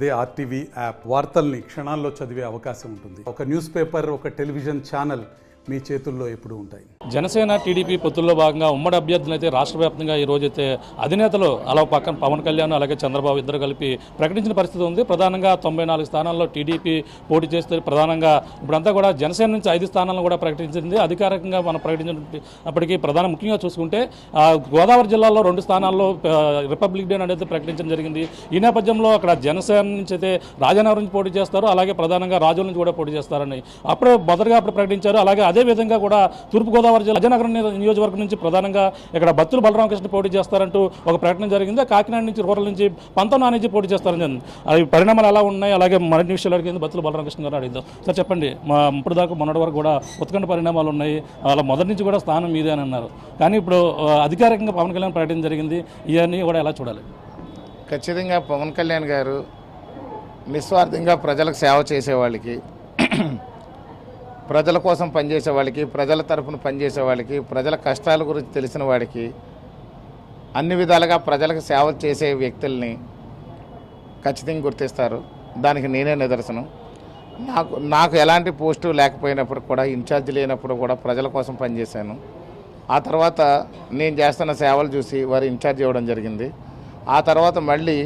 అదే RTV app వార్తల్ని క్షణాల్లో చదివే అవకాశం ఉంటుంది. ఒక న్యూస్ పేపర్, ఒక టెలివిజన్ ఛానల్ మీ చేతుల్లో ఎప్పుడూ ఉంటాయి. జనసేన టీడీపీ పొత్తుల్లో భాగంగా ఉమ్మడి అభ్యర్థులు అయితే రాష్ట్ర వ్యాప్తంగా ఈ రోజైతే అధినేతలు అలా పక్కన పవన్ కళ్యాణ్ అలాగే చంద్రబాబు ఇద్దరు కలిపి ప్రకటించిన పరిస్థితి ఉంది. ప్రధానంగా 94 స్థానాల్లో టీడీపీ పోటీ చేస్తే ప్రధానంగా ఇప్పుడంతా కూడా జనసేన నుంచి 5 స్థానాలను కూడా ప్రకటించింది. అధికారికంగా మనం ప్రకటించినప్పటికీ ముఖ్యంగా చూసుకుంటే గోదావరి జిల్లాలో 2 స్థానాల్లో రిపబ్లిక్ డే అనేది ప్రకటించడం జరిగింది. ఈ నేపథ్యంలో అక్కడ జనసేన నుంచి అయితే రాజనగరం నుంచి పోటీ చేస్తారు, అలాగే ప్రధానంగా రాజుల నుంచి కూడా పోటీ చేస్తారని మొదటగా ప్రకటించారు. అలాగే అదేవిధంగా కూడా తూర్పుగోదావరి జిల్లా రాజనగరం నియోజకవర్గం నుంచి ప్రధానంగా ఇక్కడ బత్తుల బలరామకృష్ణ పోటీ చేస్తారంటూ ఒక ప్రకటన జరిగింది. కాకినాడ నుంచి రూరల్ నుంచి పంతొమ్మిది నుంచి పోటీ చేస్తారని అవి పరిణామాలు ఎలా ఉన్నాయి, అలాగే మరిన్ని విషయాలు అడిగింది బత్తుల బలరామకృష్ణ గారు అడిగిద్దాం. సార్ చెప్పండి, ఇప్పుడు దాకా మొన్నటి వరకు కూడా ఉత్కంఠ పరిణామాలు ఉన్నాయి, అలా మొదటి నుంచి కూడా స్థానం మీదే అని అన్నారు. కానీ ఇప్పుడు అధికారికంగా పవన్ కళ్యాణ్ ప్రకటన జరిగింది, ఇవన్నీ కూడా ఎలా చూడాలి? ఖచ్చితంగా పవన్ కళ్యాణ్ గారు నిస్వార్థంగా ప్రజలకు సేవ చేసేవాళ్ళకి, ప్రజల కోసం పనిచేసే వాళ్ళకి, ప్రజల తరఫున పనిచేసే వాళ్ళకి, ప్రజల కష్టాల గురించి తెలిసిన వాడికి, అన్ని విధాలుగా ప్రజలకు సేవ చేసే వ్యక్తుల్ని ఖచ్చితంగా గుర్తిస్తారు. దానికి నేనే నిదర్శనం. నాకు ఎలాంటి పోస్టు లేకపోయినప్పుడు కూడా, ఇన్ఛార్జ్ లేనప్పుడు కూడా ప్రజల కోసం పనిచేశాను. ఆ తర్వాత నేను చేస్తున్న సేవలు చూసి వారు ఇన్ఛార్జ్ ఇవ్వడం జరిగింది. ఆ తర్వాత మళ్ళీ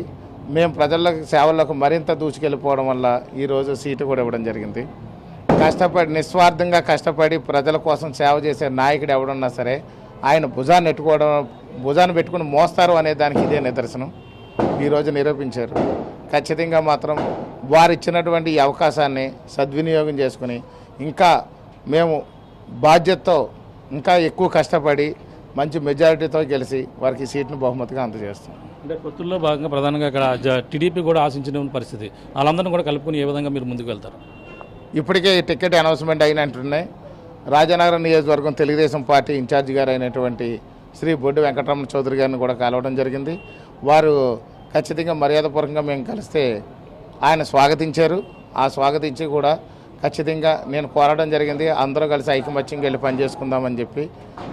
మేము ప్రజలకు సేవలకు మరింత దూసుకెళ్ళిపోవడం వల్ల ఈరోజు సీటు కూడా ఇవ్వడం జరిగింది. నిస్వార్థంగా కష్టపడి ప్రజల కోసం సేవ చేసే నాయకుడు ఎవడున్నా సరే ఆయన భుజాన్ని పెట్టుకుని మోస్తారు అనే దానికి ఇదే నిదర్శనం. ఈరోజు నిరూపించారు. ఖచ్చితంగా మాత్రం వారు ఇచ్చినటువంటి ఈ అవకాశాన్ని సద్వినియోగం చేసుకుని ఇంకా మేము బాధ్యతతో ఇంకా ఎక్కువ కష్టపడి మంచి మెజారిటీతో గెలిచి వారికి సీట్ను బహుమతిగా అందజేస్తాం. అంటే పొత్తుల్లో భాగంగా ప్రధానంగా ఇక్కడ టీడీపీ కూడా ఆశించిన పరిస్థితి, వాళ్ళందరినీ కూడా కలుపుకుని ఏ విధంగా మీరు ముందుకు వెళ్తారు? ఇప్పటికే టికెట్ అనౌన్స్మెంట్ అయినట్టున్నాయి. రాజనగరం నియోజకవర్గం తెలుగుదేశం పార్టీ ఇన్ఛార్జి గారు అయినటువంటి శ్రీ బొడ్డు వెంకటరమణ చౌదరి గారిని కూడా కలవడం జరిగింది. వారు ఖచ్చితంగా మర్యాదపూర్వకంగా మేము కలిస్తే ఆయన స్వాగతించారు. ఆ స్వాగతించి కూడా ఖచ్చితంగా నేను కోరడం జరిగింది, అందరూ కలిసి ఐకమత్యంగా వెళ్ళి పనిచేసుకుందామని చెప్పి.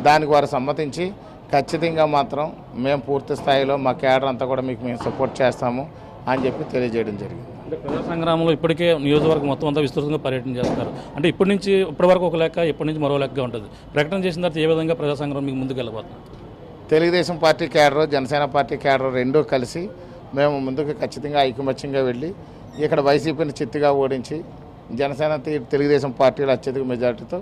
దానికి వారు సమ్మతించి ఖచ్చితంగా మాత్రం మేము పూర్తి స్థాయిలో మా కేడర్ అంతా కూడా మీకు మేము సపోర్ట్ చేస్తాము అని చెప్పి తెలియజేయడం జరిగింది. అంటే ప్రజా సంగ్రామంలో ఇప్పటికే నియోజకవర్గం మొత్తం అంతా విస్తృతంగా పర్యటన చేస్తారు. అంటే ఇప్పటి వరకు ఒక లెక్క, ఇప్పటి నుంచి మరో లెక్క ఉంటుంది. ప్రకటన చేసిన తర్వాత ఏ విధంగా ప్రజా సంగ్రామం మీకు ముందుకు వెళ్ళబోతుంది? Telugu Desam party cadre, Janasena party cadre రెండూ కలిసి మేము ముందుకు ఖచ్చితంగా ఐకమత్యంగా వెళ్ళి ఇక్కడ వైసీపీని చిత్తుగా ఓడించి జనసేన తెలుగుదేశం పార్టీలు అత్యధిక మెజార్టీతో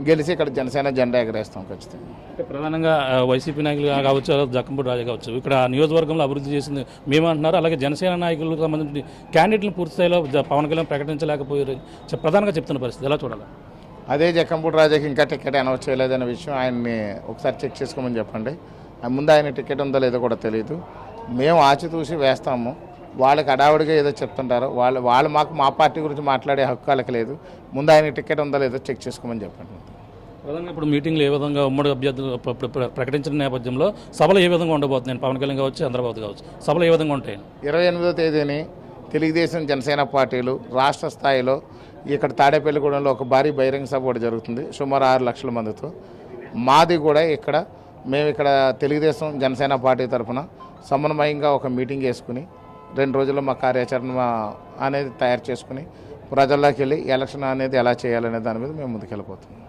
గెలిచి ఇక్కడ జనసేన జెండా ఎగరేస్తాం ఖచ్చితంగా. ప్రధానంగా వైసీపీ నాయకులు కావచ్చు, జక్కంపూడి రాజా కావచ్చు, ఇక్కడ నియోజకవర్గంలో అభివృద్ధి చేసింది మేమంటున్నారు. అలాగే జనసేన నాయకులకు సంబంధించి క్యాండిడేట్లను పూర్తి స్థాయిలో పవన్ కళ్యాణ్ ప్రకటించలేకపోయారు ప్రధానంగా చెప్తున్న పరిస్థితి ఎలా చూడాలి? అదే జక్కంపూడి రాజాకి ఇంకా టికెట్ అనౌన్స్ చేయలేదనే విషయం ఆయన్ని ఒకసారి చెక్ చేసుకోమని చెప్పండి. ముందు ఆయన టికెట్ ఉందో లేదో కూడా తెలియదు. మేము ఆచితూసి వేస్తాము. వాళ్ళకి అడావుడిగా ఏదో చెప్తుంటారు. వాళ్ళు మా పార్టీ గురించి మాట్లాడే హక్కు వాళ్ళకి లేదు. ముందు ఆయన టికెట్ ఉందో లేదో చెక్ చేసుకోమని చెప్పండి. ప్రధానంగా ఇప్పుడు మీటింగ్లు ఏ విధంగా ఉమ్మడి అభ్యర్థులు ప్రకటించిన నేపథ్యంలో సభలు ఏ విధంగా ఉండబోతున్నాయి? పవన్ కళ్యాణ్ కావచ్చు, చంద్రబాబు కావచ్చు, సభలు ఏ విధంగా ఉంటాయి? 28వ తేదీని తెలుగుదేశం జనసేన పార్టీలు రాష్ట్ర స్థాయిలో ఇక్కడ తాడేపల్లిగూడెంలో ఒక భారీ బహిరంగ సభ కూడా జరుగుతుంది, సుమారు 6 లక్షల మందితో. మాది కూడా మేము ఇక్కడ తెలుగుదేశం జనసేన పార్టీ తరఫున సమన్వయంగా ఒక మీటింగ్ వేసుకుని 2 రోజుల్లో మా కార్యాచరణ అనేది తయారు చేసుకుని ప్రజల్లోకి వెళ్ళి ఎలక్షన్ అనేది ఎలా చేయాలనే దాని మీద మేము ముందుకెళ్ళిపోతున్నాం.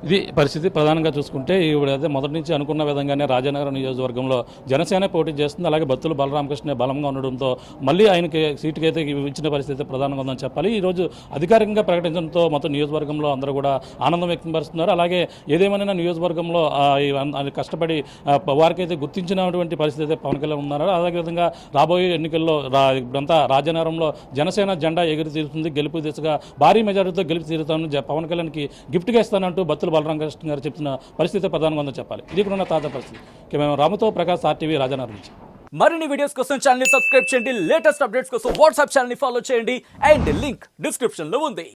ఇది పరిస్థితి. ప్రధానంగా చూసుకుంటే ఇప్పుడైతే మొదటి నుంచి అనుకున్న విధంగానే రాజనగరం నియోజకవర్గంలో జనసేన పోటీ చేస్తుంది. అలాగే బత్తుల బలరామకృష్ణ బలంగా ఉండడంతో మళ్ళీ ఆయనకి సీటుకి అయితే ఇచ్చిన పరిస్థితి ప్రధానంగా ఉందని చెప్పాలి. ఈరోజు అధికారికంగా ప్రకటించడంతో మొత్తం నియోజకవర్గంలో అందరూ కూడా ఆనందం వ్యక్తం పరుస్తున్నారు. అలాగే ఏదేమైనా నియోజకవర్గంలో కష్టపడి వారికైతే గుర్తించినటువంటి పరిస్థితి అయితే పవన్ కళ్యాణ్ ఉన్నారు. అదేవిధంగా రాబోయే ఎన్నికల్లో ఇప్పుడంతా రాజనగరంలో జనసేన జెండా ఎగిరి తీరుతుంది, గెలుపు దిశగా భారీ మెజారిటీతో గెలుపు తీరుతాను పవన్ కళ్యాణ్కి గిఫ్ట్గా ఇస్తానంటూ బత్తుల బలరామకృష్ణ గారు చెప్తున్న పరిస్థితి ప్రధానంగా ఉందని చెప్పాలి. ఇది కూడా ఉన్న తాజా పరిస్థితి. మేము రాముతో ప్రకాష్, ఆర్టీవీ, రాజనగరం నుంచి. మరిన్ని వీడియోస్ కోసం ఛానల్ ని సబ్స్క్రైబ్ చేయండి. లేటెస్ట్ అప్డేట్స్ కోసం వాట్సాప్ ఛానల్ ని ఫాలో చేయండి. అండ్ లింక్ డిస్క్రిప్షన్ లో ఉంది.